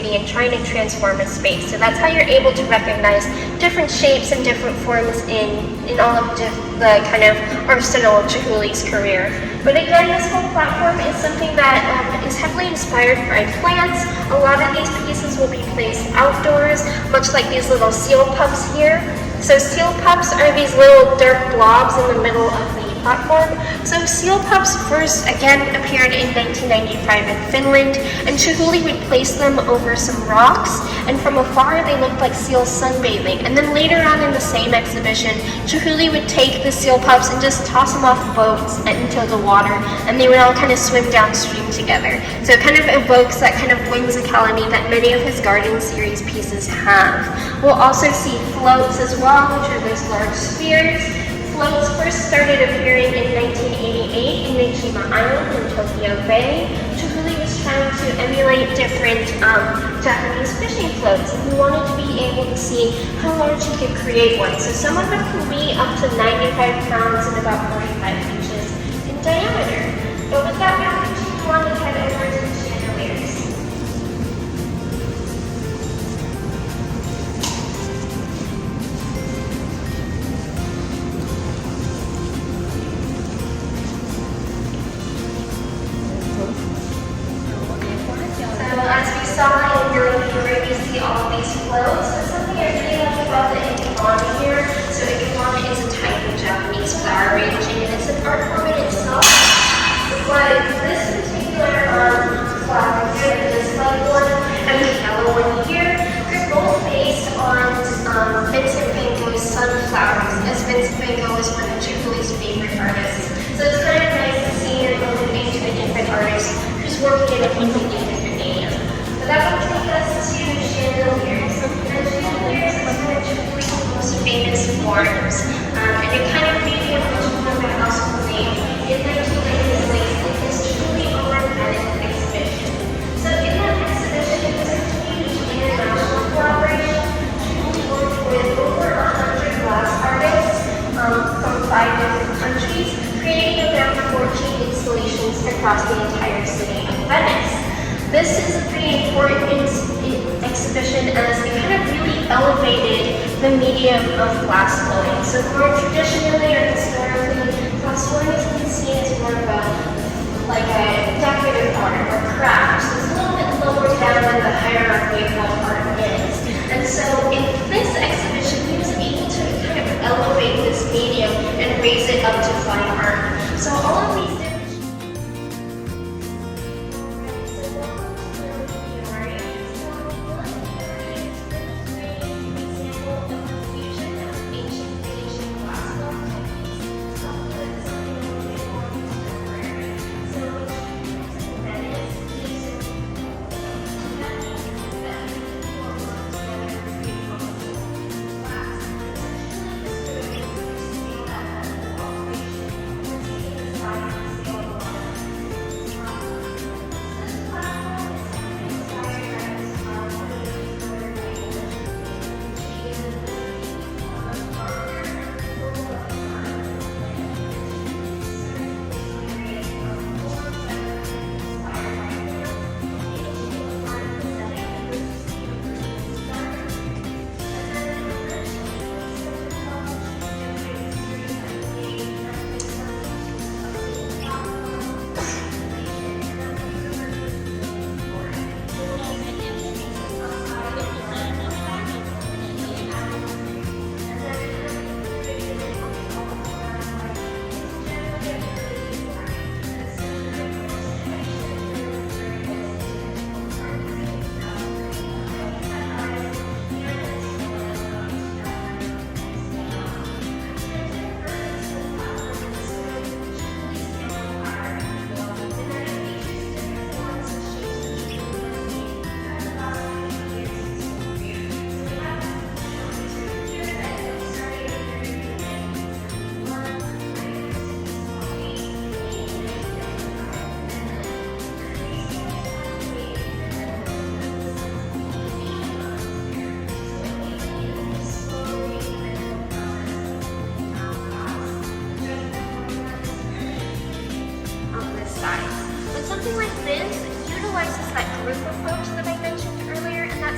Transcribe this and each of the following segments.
creativity and trying to transform a space. So that's how you're able to recognize different shapes and different forms in all of the kind of arsenal of Chihuly's career. But again, this whole platform is something that is heavily inspired by plants. A lot of these pieces will be placed outdoors, much like these little seal pups here. So seal pups are these little dirt blobs in the middle of the platform. So seal pups first again appeared in 1995 in Finland, and Chihuly would place them over some rocks, and from afar they looked like seals sunbathing. And then later on in the same exhibition, Chihuly would take the seal pups and just toss them off boats into the water, and they would all kind of swim downstream together. So it kind of evokes that kind of whimsicality that many of his garden series pieces have. We'll also see floats as well, which are those large spheres. Floats first started appearing in 1988 in Niijima Island in Tokyo Bay. Chihuly was trying to emulate different Japanese fishing floats, and he wanted to be able to see how large he could create one. So some of them can be up to 95 pounds and about 45 inches in diameter. But with that package, we want to head over to the chandeliers. As we saw in your viewer, you see all of these floats. So something I really like about the ikebana here, so ikebana is a type of Japanese flower arranging, and it's an art form in itself. But this particular flower here, the display one, and the yellow one here, they're both based on Vincent van Gogh's sunflowers, as Vincent van Gogh is one of Chihuly's favorite artists. So it's kind of nice to see you're moving into a different artist who's working in a completely different medium. But that will take us to chandeliers. And chandeliers is one of Chihuly's most famous forms. And it kind of medium which one of my household name. In 1996, it was Chihuly Overnight exhibition. So in that exhibition, it was a huge international collaboration. Chihuly worked with over 100 glass artists from 5 different countries, creating around 14 installations across the entire city of Venice. This is a pretty important exhibition as it kind of really elevated the medium of glass blowing. So more traditionally or historically, glass blowing has been seen as more of a decorative art or craft. So it's a little bit lower down than the hierarchy of what art is. And so in this exhibition, he was able to kind of elevate this medium and raise it up to fine art. So all of these different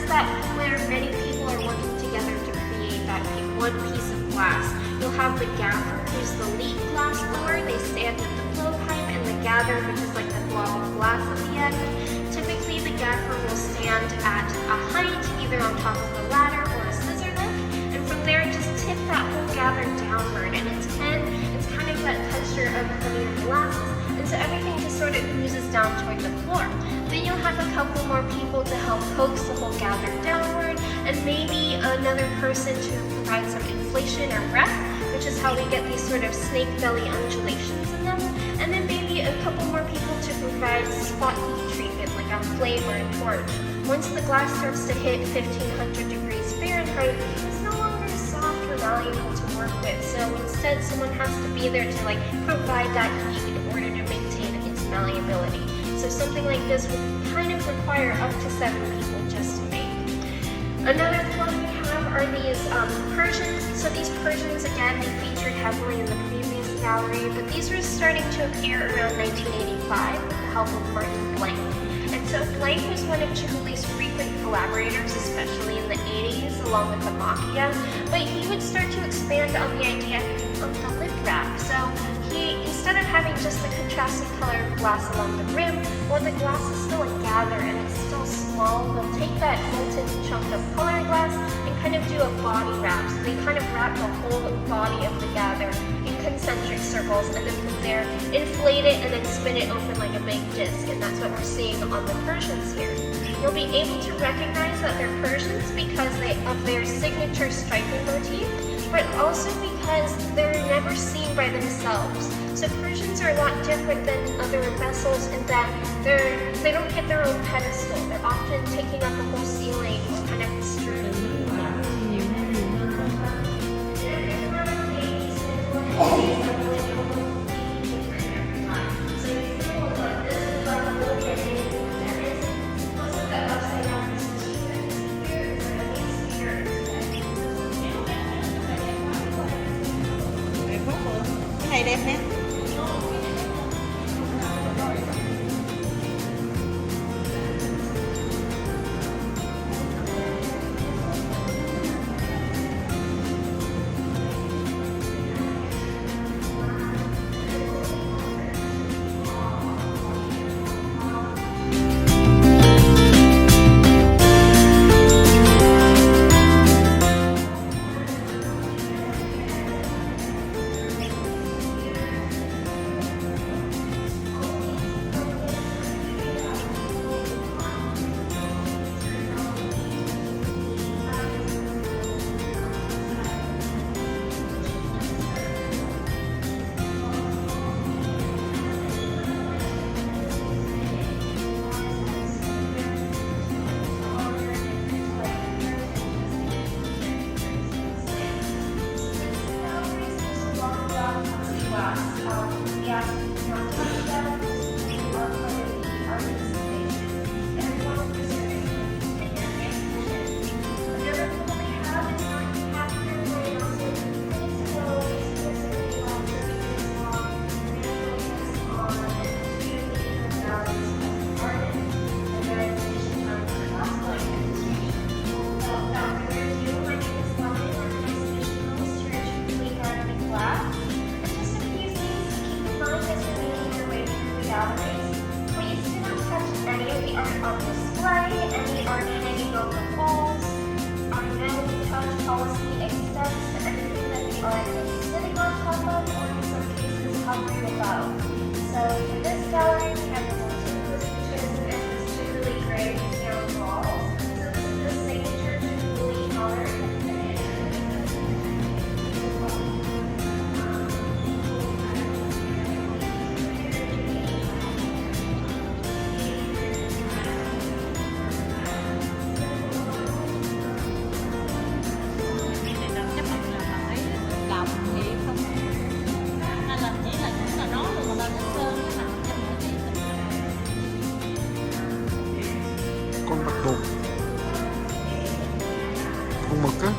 that where many people are working together to create that one piece of glass. You'll have the gaffer, who's the lead glass blower. They stand at the blowpipe, and the gather, which is like the blob of glass at the end. Typically, the gaffer will stand at a height, either on top of a ladder or a scissor lift, and from there just tip that whole gather downward. And it's kind of that texture of honey and molasses, and so everything just sort of oozes down toward the floor. Then you'll have a couple more people to help coax the whole gather downward, and maybe another person to provide some inflation or breath, which is how we get these sort of snake belly undulations in them. And then maybe a couple more people to provide spot heat treatment, like a flame or a torch. Once the glass starts to hit 1500 degrees Fahrenheit, it's no longer soft or malleable to work with. So instead, someone has to be there to provide that heat in order to maintain its malleability. So something like this would kind of require up to 7 people just to make. Another one we have are these Persians. So these Persians, again, they featured heavily in the previous gallery, but these were starting to appear around 1985 with the help of Martin Blank. And so Blank was one of Chihuly's frequent collaborators, especially in the 80s, along with the Mafia, but he would start to expand on the idea of the lip wrap. So instead of having just the contrasting color of glass along the rim, well, the glass is still a gather and it's still small. They'll take that molten chunk of color glass and kind of do a body wrap. So they kind of wrap the whole body of the gather in concentric circles, and then from there inflate it and then spin it open like a big disc, and that's what we're seeing on the Persians here. You'll be able to recognize that they're Persians because of their signature striping motif, but also because they're never seen by themselves. So Persians are a lot different than other vessels in that they don't get their own pedestal. They're often taking up the whole ceiling or kind of strewn. Cái này đẹp nè. Policy extends to anything that the artist is sitting on top of, or in some cases hovering above. So for this gallery, we have the multiple pictures and this Chihuly gray stone walls. So this is the signature Chihuly color. Con bạch tuộc, con mực á.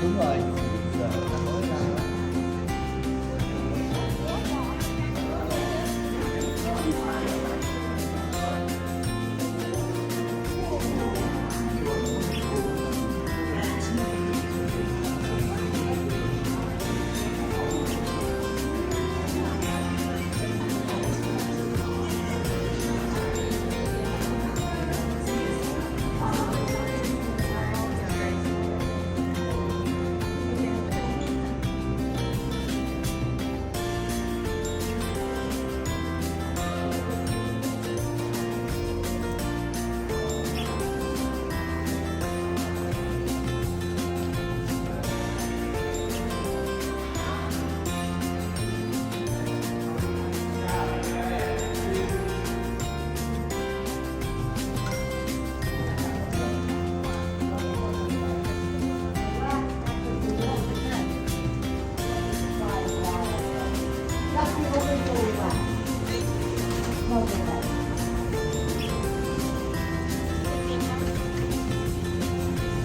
Đúng rồi.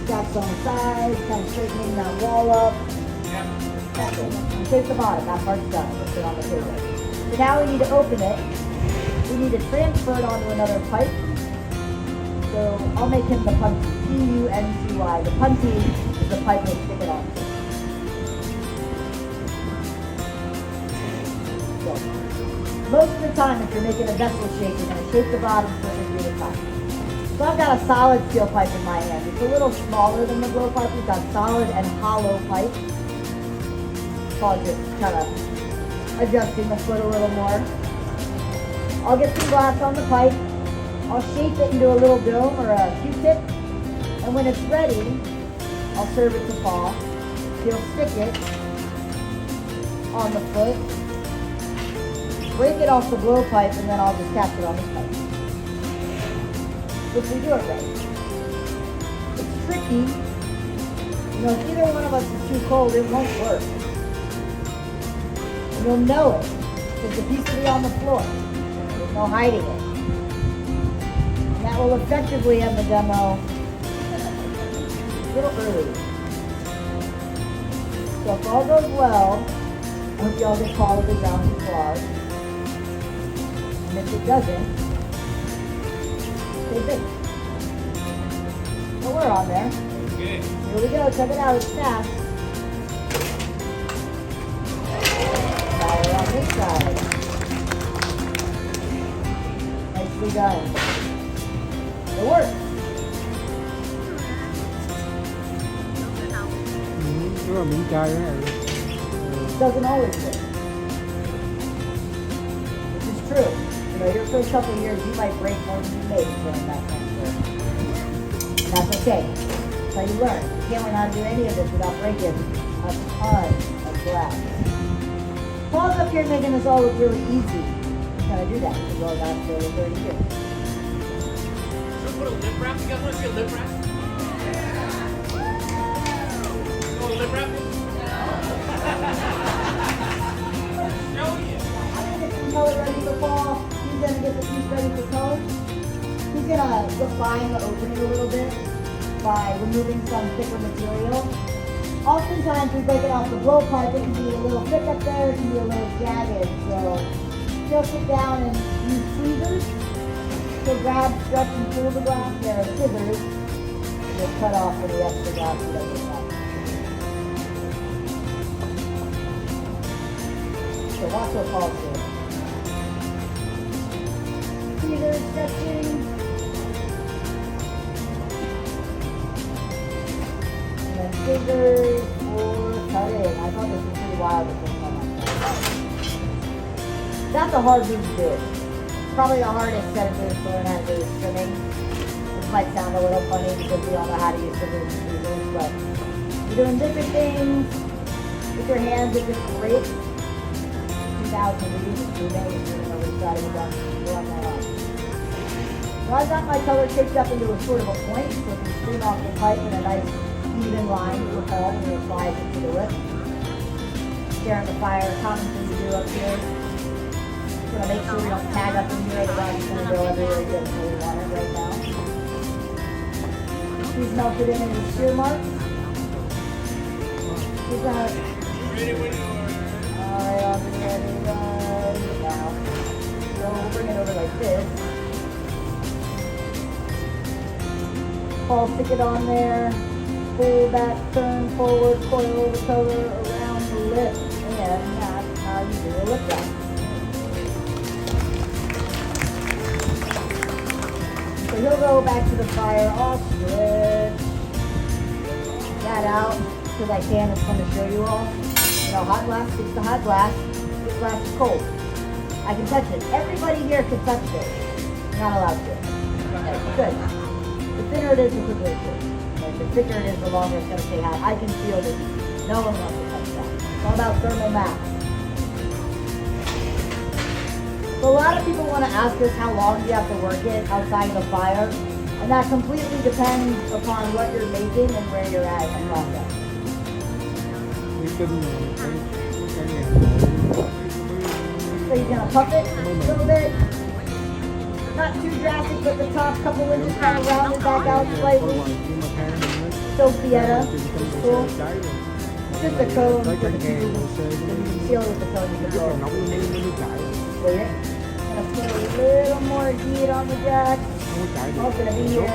Straps on the sides, kind of straightening that wall up. That's it. Shape the bottom, that part's done. Let's put it on the table. So now we need to open it. We need to transfer it onto another pipe. So I'll make him the punchy. P-U-N-C-Y. The punchy is the pipe we'll stick it on. So, most of the time, if you're making a vessel shape, you're going to shape the bottom so it can be the top. So I've got a solid steel pipe in my hand. It's a little smaller than the blowpipe. We've got solid and hollow pipe. So just kind of adjusting the foot a little more. I'll get some glass on the pipe. I'll shape it into a little dome or a Q-tip. And when it's ready, I'll serve it to Paul. He'll stick it on the foot, break it off the blowpipe, and then I'll just catch it on this pipe. If we do it right. It's tricky. You know, if either one of us is too cold, it won't work. And you'll know it, because the piece will be on the floor. There's no hiding it. And that will effectively end the demo a little early. So if all goes well, I hope y'all get called to the ground of applause. And if it doesn't, stay big. So we're on there. Good. Here we go, check it out, it's fast. Now we're on this side. Nicely done. It works. Rất là miếng chai đó này. Doesn't always work. This is true. You know, your first couple of years, you might break more than you make during that transfer. And that's okay. That's how you learn. You can't learn how to do any of this without breaking a ton of glass. Paul's up here making this all look really easy. He's gonna do that because we've got for 30 years. Should we put a lip wrap? You guys want to see a lip wrap? You want a lip wrap? Show you. I'm gonna get some color ready for Paul. He's gonna get the piece ready for color. He's gonna refine the opening a little bit by removing some thicker material. Oftentimes we break it off the blowpipe, it can be a little thick up there, it can be a little jagged. So he'll sit down and use tweezers. He'll grab, stretch, and pull the glass. There are scissors. He'll cut off any extra glass he doesn't want. So watch what Paul's doing. Tweezers, stretching. And then scissors for cutting. I thought this was pretty wild the first time I tried. That's a hard move to do. Probably the hardest set of moves to learn how to do is trimming. This might sound a little funny because we all know how to use scissors and tweezers, but you're doing different things with your hands at different rates. 50,000 liters of remains sitting over the side of the gun. Run that off. So I've got my color shaped up into a sort of a point, so it can stream off the pipe in a nice even line to recall when it applies into the lip. Sharing the fire, common thing to do up here. Just want to make sure we don't tag up in here, otherwise it's going to go everywhere again until we want it right now. He's melted in his shear marks. He's going to... Alright, I'll be ready right now. So we'll bring it over like this. Paul, stick it on there. Pull back, turn forward, coil the color around the lip. And that's how you do a lip wrap. So he'll go back to the fire, all stretch that out because I can. It's going to show you all. You know, hot glass sticks to hot glass. This glass is cold. I can touch it. Everybody here can touch it. You're not allowed to. Okay, good. The thinner it is, the quicker it is. And the thicker it is, the longer it's going to stay hot. I can feel this. No one wants to touch that. It's all about thermal mass. So a lot of people want to ask us how long do you have to work it outside of the fire, and that completely depends upon what you're making and where you're at in the process. So you're gonna puff it a little bit, not too drastic, but the top couple inches kind of round it back out slightly. So Fietta, it's cool. Just a cone for the people. You can seal it with the cone, you can go. Wait it. Gonna put a little more heat on the jack. All gonna be here in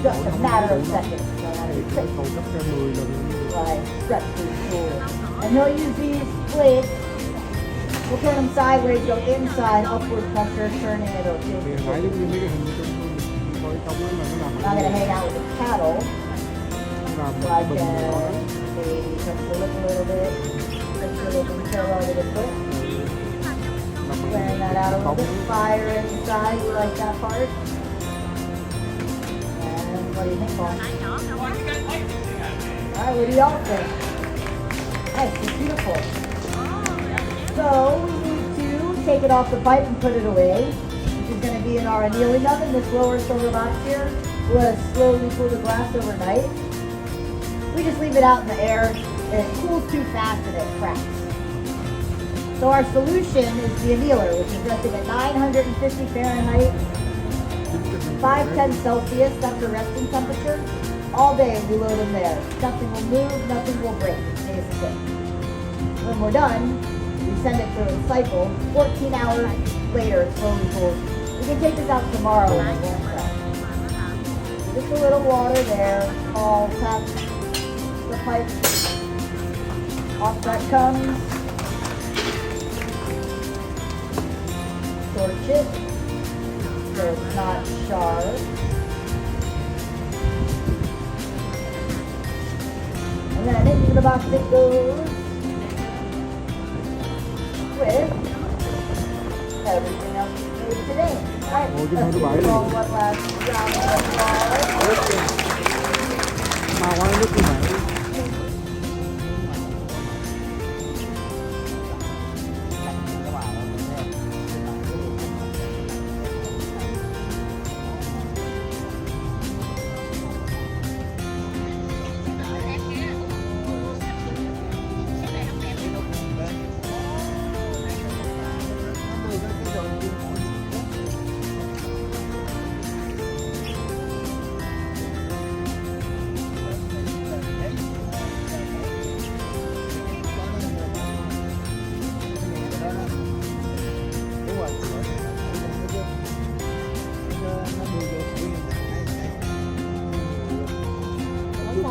just a matter of seconds. Right, prep pretty cool. And he'll use these blades. We'll turn them sideways, go inside, upward pressure, turning it over. I'm not gonna hang out with the cattle. So I can maybe touch the lip a little bit. Make sure they can parallel to the foot. Wearing that out a little bit. Fire inside, you like that part? And what do you think, Paul? Alright, what do y'all think? Nice, it's beautiful. So, we need to take it off the pipe and put it away, which is going to be in our annealing oven. This lower silver box here will let us slowly cool the glass overnight. We just leave it out in the air, and it cools too fast and it cracks. So our solution is the annealer, which is resting at 950 Fahrenheit, 510 Celsius, that's the resting temperature. All day we load them there. Nothing will move, nothing will break. It stays the same. When we're done, we send it through a cycle. 14 hours later, it slowly cools. We can take this out tomorrow and it won't crack. Just a little water there. All tap the pipe. Off that comes. Torch it so it's not sharp. And then into the box it goes with everything else we made today. Alright, let's do one last round of Mà quay nước như vậy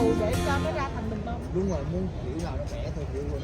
mù để cho nó ra thành bình bông. đúng rồi, muốn kiểu nào nó khỏe thôi kiểu luôn.